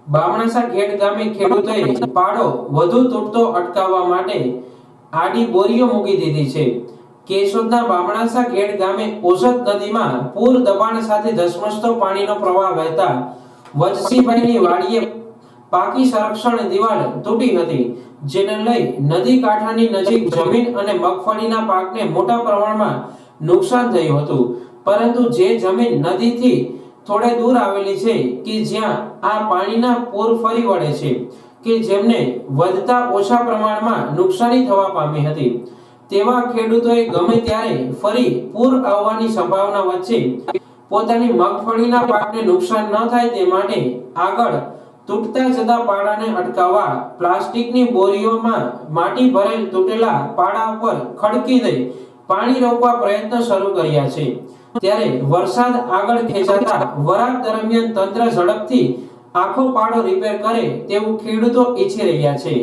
બામણાસા ખેડ ગામે ખેડૂતોએ પાડો વધુ તૂટતો અટકાવવા માટે આડી બોરીઓ મૂકી દીધી છે। કેશોદના બામણાસા ખેડ ગામે ઓસત નદીમાં પૂર દબાણ સાથે ધસમસતો પાણીનો પ્રવાહ વહેતા વજસીભાઈની વાડીએ પાકી સંરક્ષણ દિવાલ તૂટી હતી, જેને લઈ નદી કાંઠાની નજીક જમીન અને મગફળીના પાકને મોટા પ્રમાણમાં નુકસાન થયું હતું। પરંતુ જે જમીન નદીથી થોડે દૂર આવેલી છે કે જ્યાં આ પાણીના પૂર ફરી વળે છે કે જેમને વધતા ઓછા પ્રમાણમાં નુકસાની થવા પામી હતી, તેવા ખેડૂતોએ ગમે ત્યારે ફરી પૂર આવવાની સંભાવના વચ્ચે પોતાની મગફળીના પાકને નુકસાન ન થાય તે માટે આગળ તૂટતા જતા પાડાને અટકાવવા પ્લાસ્ટિકની બોરીઓમાં માટી ભરેલ તૂટેલા પાડા ઉપર ખડકી દઈ પાણી રોકવા પ્રયત્ન શરૂ કર્યા છે। ત્યારે વરસાદ આગળ ખેંચાતા વરાપ દરમિયાન તંત્ર ઝડપથી આખો પાડો રિપેર કરે તેવું ખેડૂતો ઈચ્છી રહ્યા છે।